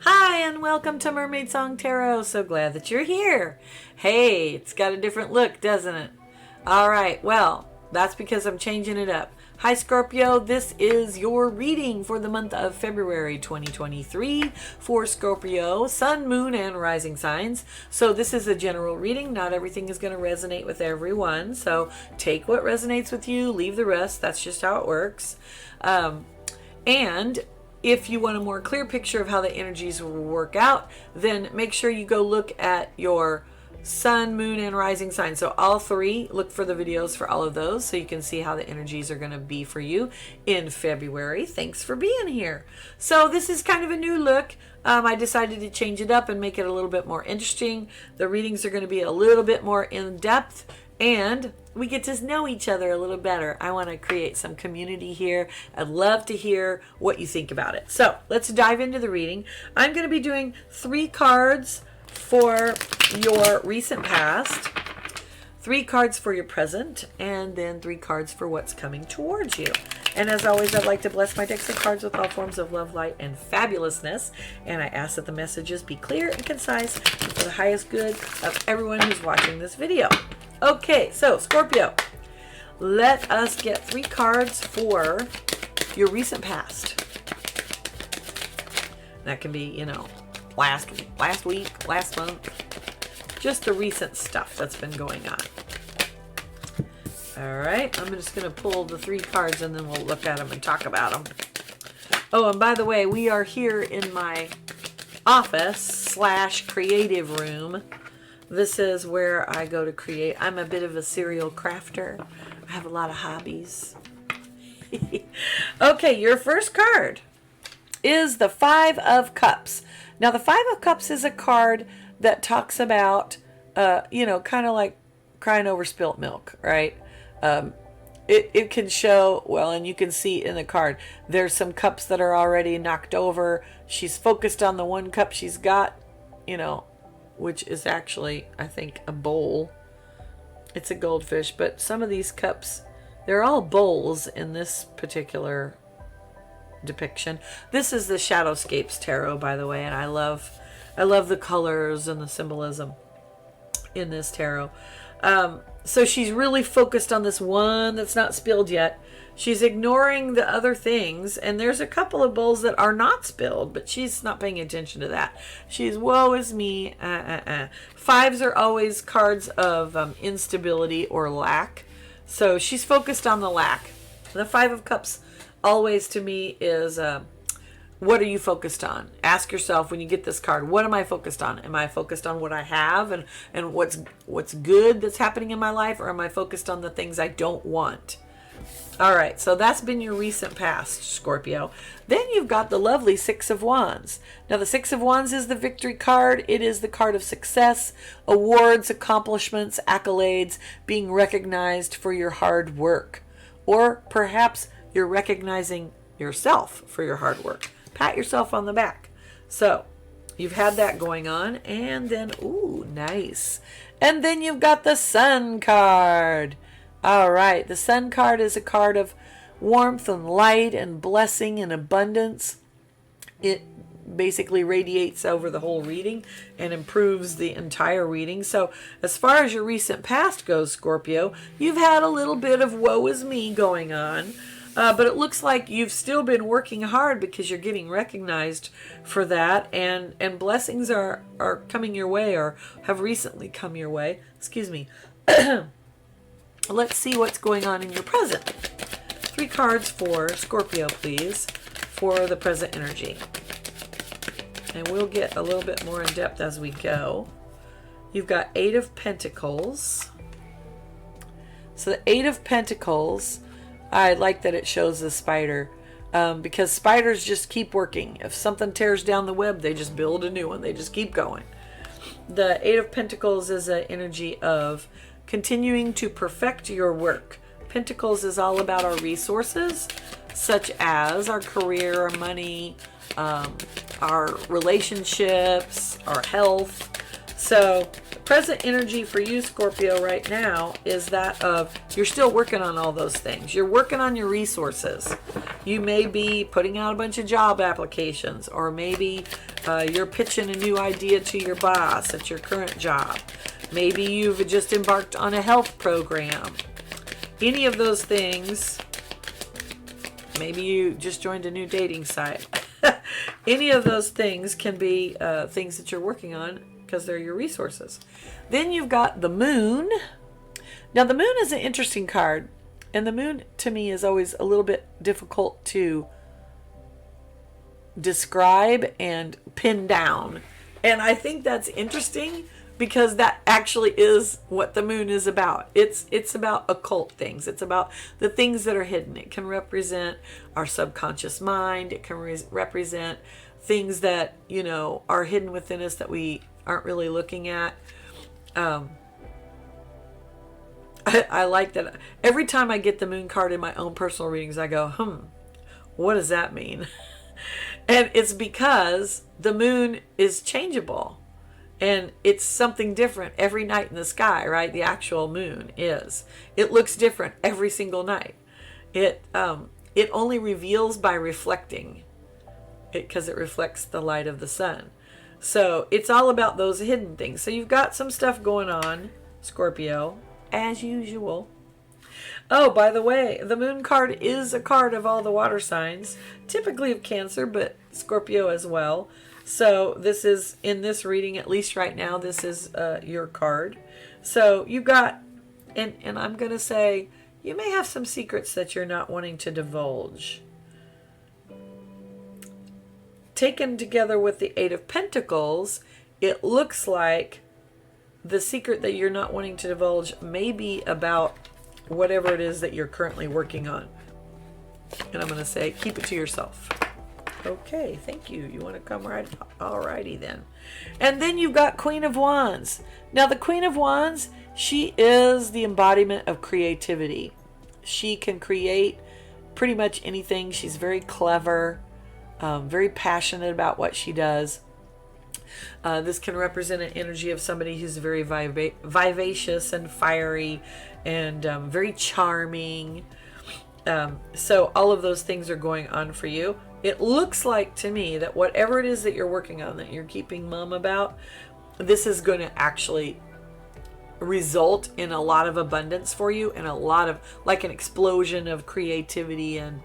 Hi, and welcome to Mermaid Song Tarot. So glad that you're here. Hey, it's got a different look, doesn't it? All right, well, that's because I'm changing it up. Hi, Scorpio. This is your reading for the month of February 2023 for Scorpio, Sun, Moon, and Rising signs. So this is a general reading. Not everything is going to resonate with everyone. So take what resonates with you, leave the rest. That's just how it works. And if you want a more clear picture of how the energies will work out, then make sure you go look at your Sun, Moon, and Rising sign. So all three, look for the videos for all of those so you can see how the energies are going to be for you in February. Thanks for being here. So this is kind of a new look. I decided to change it up and make it a little bit more interesting. The readings are going to be a little bit more in depth, and we get to know each other a little better. I want to create some community here. I'd love to hear what you think about it. So let's dive into the reading. I'm going to be doing 3 cards for your recent past, 3 cards for your present, and then 3 cards for what's coming towards you. And as always, I'd like to bless my decks of cards with all forms of love, light, and fabulousness. And I ask that the messages be clear and concise and for the highest good of everyone who's watching this video. Okay, so Scorpio, let us get 3 cards for your recent past. That can be, you know, last week, last month, just the recent stuff that's been going on. All right, I'm just going to pull the 3 cards and then we'll look at them and talk about them. Oh, and by the way, we are here in my office / creative room. This is where I go to create. I'm a bit of a serial crafter. I have a lot of hobbies. Okay, your first card is the 5 of Cups. Now, the 5 of Cups is a card that talks about, you know, kind of like crying over spilt milk, right? It can show, well, and you can see in the card, there's some cups that are already knocked over. She's focused on the one cup she's got, you know, which is actually, I think, a bowl. It's a goldfish, but some of these cups, they're all bowls in this particular depiction. This is the Shadowscapes Tarot, by the way, and I love the colors and the symbolism in this tarot. So she's really focused on this one that's not spilled yet. She's ignoring the other things, and there's a couple of bowls that are not spilled, but she's not paying attention to that. She's, woe is me. 5s are always cards of instability or lack. So she's focused on the lack. The 5 of Cups always to me is, what are you focused on? Ask yourself when you get this card, what am I focused on? Am I focused on what I have and what's good that's happening in my life, or am I focused on the things I don't want? All right, so that's been your recent past, Scorpio. Then you've got the lovely 6 of Wands. Now, the 6 of Wands is the victory card. It is the card of success, awards, accomplishments, accolades, being recognized for your hard work. Or perhaps you're recognizing yourself for your hard work. Pat yourself on the back. So you've had that going on. And then, ooh, nice. And then you've got the Sun card. All right, the Sun card is a card of warmth and light and blessing and abundance. It basically radiates over the whole reading and improves the entire reading. So as far as your recent past goes, Scorpio, you've had a little bit of woe is me going on. But it looks like you've still been working hard because you're getting recognized for that. And blessings are coming your way, or have recently come your way. Excuse me. Let's see what's going on in your present. 3 cards for Scorpio, please, for the present energy. And we'll get a little bit more in depth as we go. You've got 8 of Pentacles. So the 8 of Pentacles, I like that it shows the spider, because spiders just keep working. If something tears down the web, they just build a new one. They just keep going. The 8 of Pentacles is an energy of continuing to perfect your work. Pentacles is all about our resources, such as our career, our money, our relationships, our health. So present energy for you, Scorpio, right now is that of you're still working on all those things. You're working on your resources. You may be putting out a bunch of job applications, or maybe you're pitching a new idea to your boss at your current job. Maybe you've just embarked on a health program. Any of those things. Maybe you just joined a new dating site. Any of those things can be things that you're working on because they're your resources. Then you've got the moon. Now the moon is an interesting card, and the moon to me is always a little bit difficult to describe and pin down. And I think that's interesting because that actually is what the moon is about. It's about occult things. It's about the things that are hidden. It can represent our subconscious mind. It can represent things that, you know, are hidden within us that we aren't really looking at. I like that. Every time I get the moon card in my own personal readings, I go, what does that mean? And it's because the moon is changeable. And it's something different every night in the sky, right? The actual moon is. It looks different every single night. It only reveals by reflecting, because it reflects the light of the sun. So it's all about those hidden things. So you've got some stuff going on, Scorpio, as usual. Oh, by the way, the moon card is a card of all the water signs, typically of Cancer, but Scorpio as well. So this is, in this reading, at least right now, this is your card. So you've got, and I'm going to say, you may have some secrets that you're not wanting to divulge. Taken together with the Eight of Pentacles, it looks like the secret that you're not wanting to divulge may be about whatever it is that you're currently working on. And I'm going to say, keep it to yourself. Okay, thank you. You want to come right? Alrighty then. And then you've got Queen of Wands. Now the Queen of Wands, she is the embodiment of creativity. She can create pretty much anything. She's very clever, very passionate about what she does. This can represent an energy of somebody who's very vivacious and fiery and very charming. So all of those things are going on for you. It looks like to me that whatever it is that you're working on, that you're keeping mum about, this is going to actually result in a lot of abundance for you, and a lot of, like, an explosion of creativity and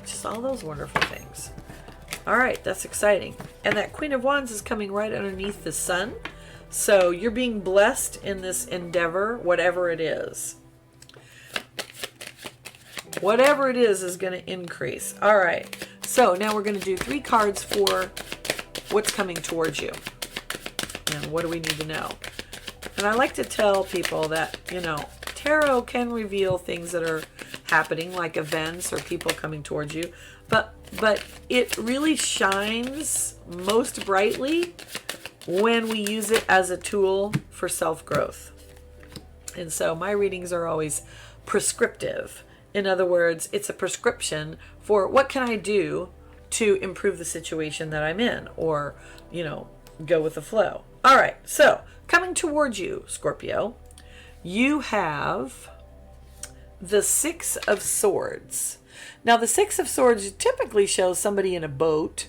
just all those wonderful things. All right, that's exciting. And that Queen of Wands is coming right underneath the sun. So you're being blessed in this endeavor, whatever it is. Whatever it is going to increase. All right. So now we're going to do 3 cards for what's coming towards you. And what do we need to know? And I like to tell people that, you know, tarot can reveal things that are happening, like events or people coming towards you. But it really shines most brightly when we use it as a tool for self-growth. And so my readings are always prescriptive. In other words, it's a prescription for what can I do to improve the situation that I'm in, or, you know, go with the flow. All right, so coming towards you, Scorpio, you have the Six of Swords. Now, the Six of Swords typically shows somebody in a boat,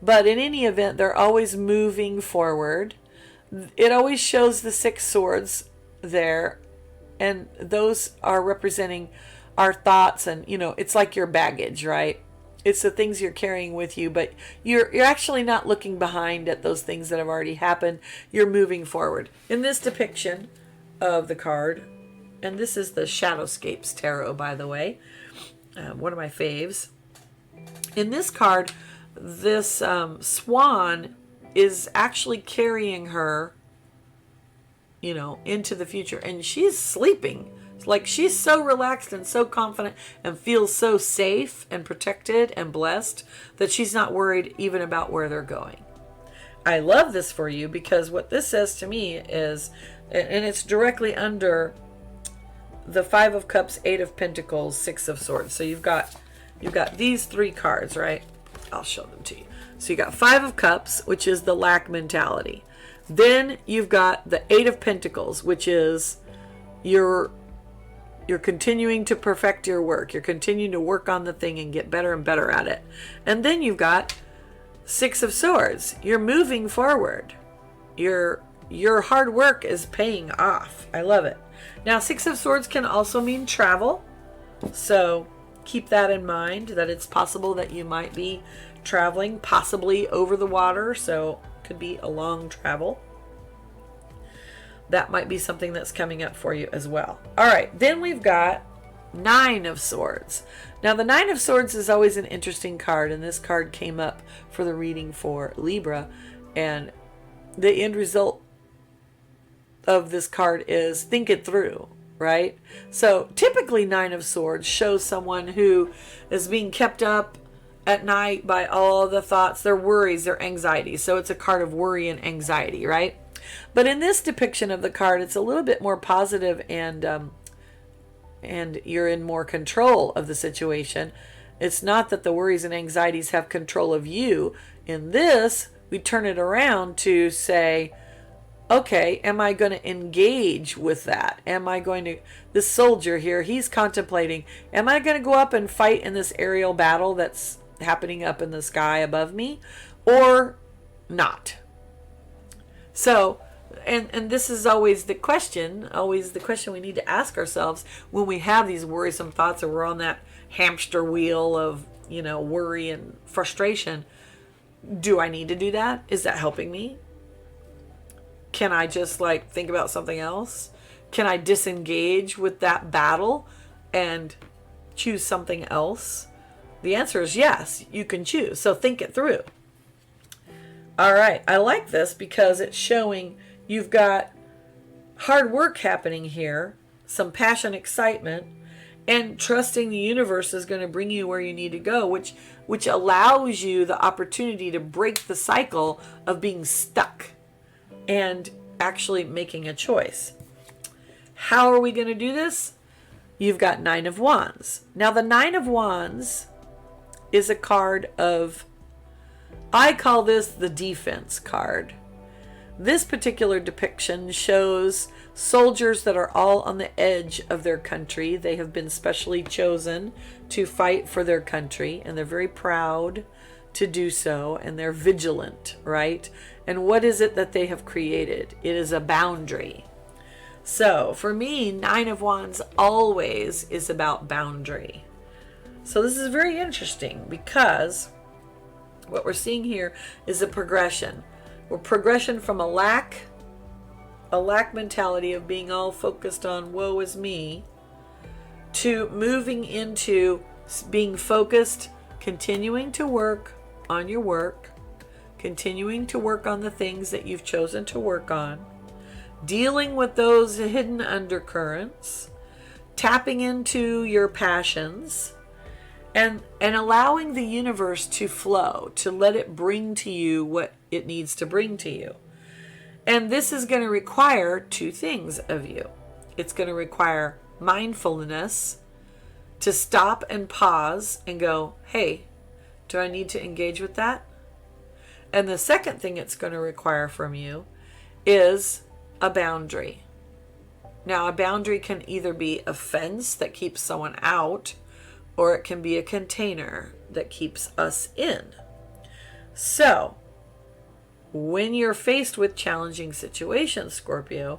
but in any event, they're always moving forward. It always shows the 6 swords there, and those are representing our thoughts, and, you know, it's like your baggage, right? It's the things you're carrying with you, but you're actually not looking behind at those things that have already happened. You're moving forward. In this depiction of the card, and this is the Shadowscapes Tarot, by the way, one of my faves. In this card, this swan is actually carrying her, you know, into the future, and she's sleeping. Like, she's so relaxed and so confident and feels so safe and protected and blessed that she's not worried even about where they're going. I love this for you because what this says to me is, and it's directly under the 5 of Cups, 8 of Pentacles, 6 of Swords. So you've got these 3 cards, right? I'll show them to you. So you got 5 of Cups, which is the lack mentality. Then you've got the Eight of Pentacles, which is you're continuing to perfect your work. You're continuing to work on the thing and get better and better at it. And then you've got Six of Swords. You're moving forward. Your hard work is paying off. I love it. Now, Six of Swords can also mean travel. So keep that in mind, that it's possible that you might be traveling, possibly over the water. So could be a long travel. That might be something that's coming up for you as well. All right, then we've got Nine of Swords. Now, the Nine of Swords is always an interesting card, and this card came up for the reading for Libra, and the end result of this card is think it through, right? So typically Nine of Swords shows someone who is being kept up at night by all the thoughts, their worries, their anxieties. So it's a card of worry and anxiety, right? But in this depiction of the card, it's a little bit more positive, and you're in more control of the situation. It's not that the worries and anxieties have control of you. In this, we turn it around to say, okay, am I going to engage with that? Am I going to, this soldier here, he's contemplating, am I going to go up and fight in this aerial battle that's happening up in the sky above me, or not? So, and this is always the question we need to ask ourselves when we have these worrisome thoughts, or we're on that hamster wheel of, worry and frustration. Do I need to do that? Is that helping me? Can I just think about something else? Can I disengage with that battle and choose something else? The answer is yes, you can choose. So think it through. All right, I like this because it's showing you've got hard work happening here, some passion, excitement, and trusting the universe is going to bring you where you need to go, which allows you the opportunity to break the cycle of being stuck and actually making a choice. How are we going to do this? You've got Nine of Wands. Now, the Nine of Wands is a card of, I call this the defense card. This particular depiction shows soldiers that are all on the edge of their country. They have been specially chosen to fight for their country, and they're very proud to do so, and they're vigilant, right? And what is it that they have created? It is a boundary. So for me, Nine of Wands always is about boundary. So this is very interesting because what we're seeing here is a progression. We're progression from a lack mentality of being all focused on woe is me, to moving into being focused, continuing to work on your work, continuing to work on the things that you've chosen to work on, dealing with those hidden undercurrents, tapping into your passions, and allowing the universe to flow, to let it bring to you what it needs to bring to you. And this is going to require two things of you. It's going to require mindfulness, to stop and pause and go, hey, do I need to engage with that? And the second thing it's going to require from you is a boundary. Now, a boundary can either be a fence that keeps someone out, or it can be a container that keeps us in. So, when you're faced with challenging situations, Scorpio,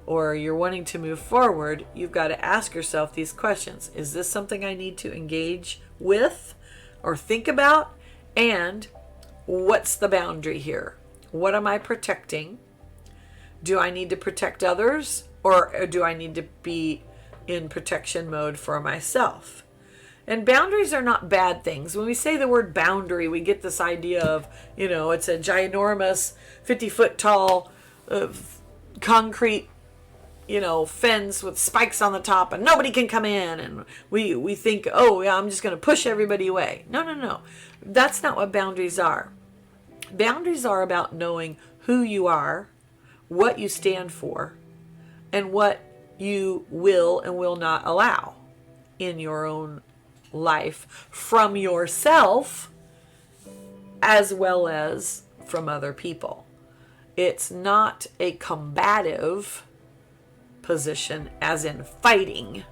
or you're wanting to move forward, you've got to ask yourself these questions. Is this something I need to engage with or think about? And what's the boundary here? What am I protecting? Do I need to protect others, or do I need to be in protection mode for myself? And boundaries are not bad things. When we say the word boundary, we get this idea of, it's a ginormous 50-foot tall concrete, fence with spikes on the top and nobody can come in. And we think, oh, yeah, I'm just going to push everybody away. No. That's not what boundaries are. Boundaries are about knowing who you are, what you stand for, and what you will and will not allow in your own life from yourself as well as from other people. It's not a combative position as in fighting.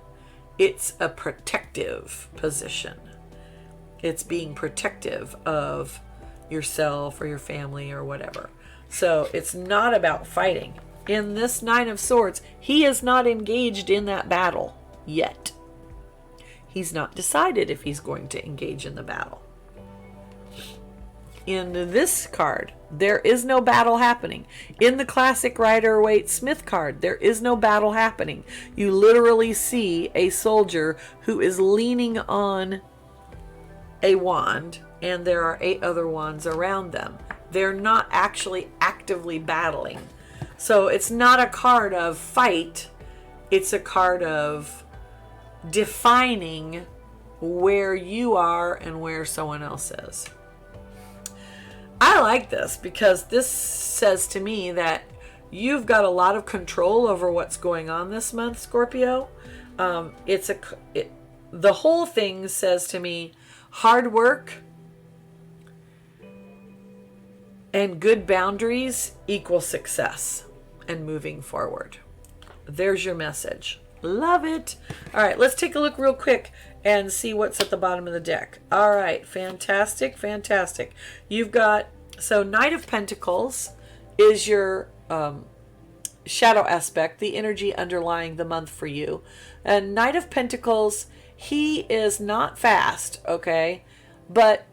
It's a protective position. It's being protective of yourself or your family or whatever. So it's not about fighting. In this Nine of Swords, he is not engaged in that battle yet. He's not decided if he's going to engage in the battle. In this card, there is no battle happening. In the classic Rider-Waite-Smith card, there is no battle happening. You literally see a soldier who is leaning on a wand, and there are 8 other wands around them. They're not actually actively battling. So it's not a card of fight. It's a card of defining where you are and where someone else is. I like this because this says to me that you've got a lot of control over what's going on this month, Scorpio. The whole thing says to me, hard work and good boundaries equal success and moving forward. There's your message. Love it. All right, let's take a look real quick and see what's at the bottom of the deck. All right, fantastic, fantastic. You've got, so Knight of Pentacles is your shadow aspect, the energy underlying the month for you. And Knight of Pentacles, he is not fast, okay? But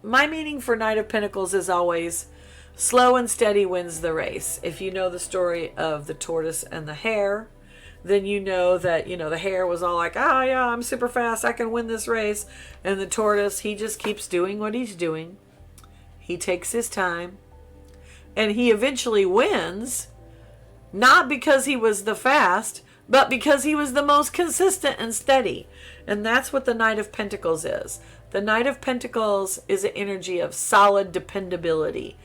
my meaning for Knight of Pentacles is always slow and steady wins the race. If you know the story of the tortoise and the hare, then you know that, the hare was all like, oh yeah, I'm super fast, I can win this race. And the tortoise, he just keeps doing what he's doing. He takes his time. And he eventually wins, not because he was the fast, but because he was the most consistent and steady. And that's what the Knight of Pentacles is. The Knight of Pentacles is an energy of solid dependability.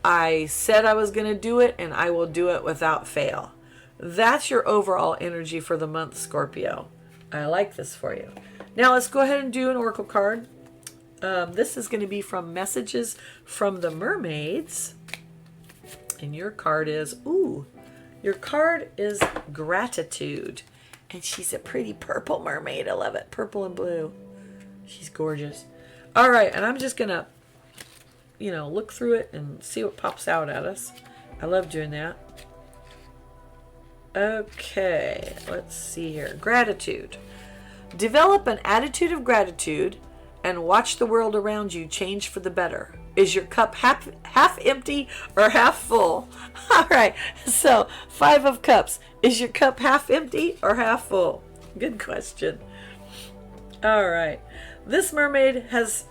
I said I was going to do it, and I will do it without fail. That's your overall energy for the month, Scorpio. I like this for you. Now let's go ahead and do an oracle card. This is going to be from Messages from the Mermaids. And your card is, your card is Gratitude. And she's a pretty purple mermaid. I love it. Purple and blue. She's gorgeous. All right, and I'm just going to, look through it and see what pops out at us. I love doing that. Okay, let's see here. Gratitude. Develop an attitude of gratitude and watch the world around you change for the better. Is your cup half empty or half full? All right, so 5 of Cups. Is your cup half empty or half full? Good question. All right. This mermaid has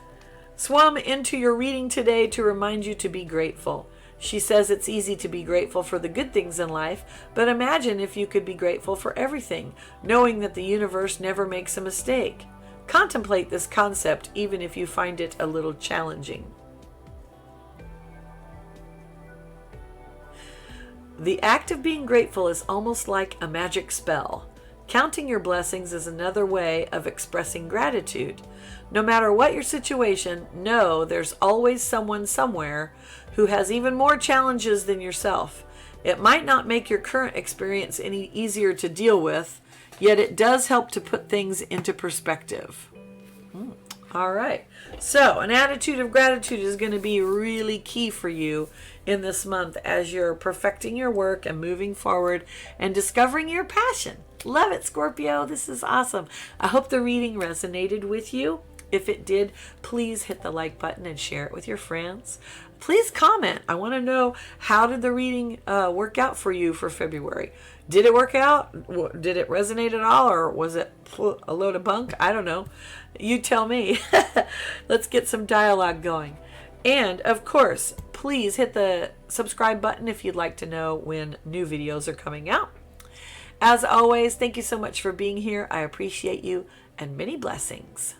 swum into your reading today to remind you to be grateful. She says it's easy to be grateful for the good things in life, but imagine if you could be grateful for everything, knowing that the universe never makes a mistake. Contemplate this concept even if you find it a little challenging. The act of being grateful is almost like a magic spell. Counting your blessings is another way of expressing gratitude. No matter what your situation, know there's always someone somewhere who has even more challenges than yourself. It might not make your current experience any easier to deal with, yet it does help to put things into perspective. All right. So an attitude of gratitude is going to be really key for you in this month as you're perfecting your work and moving forward and discovering your passion. Love it, Scorpio. This is awesome. I hope the reading resonated with you. If it did, please hit the like button and share it with your friends. Please comment. I want to know, how did the reading work out for you for February? Did it work out? Did it resonate at all? Or was it a load of bunk? I don't know. You tell me. Let's get some dialogue going. And of course, please hit the subscribe button if you'd like to know when new videos are coming out. As always, thank you so much for being here. I appreciate you, and many blessings.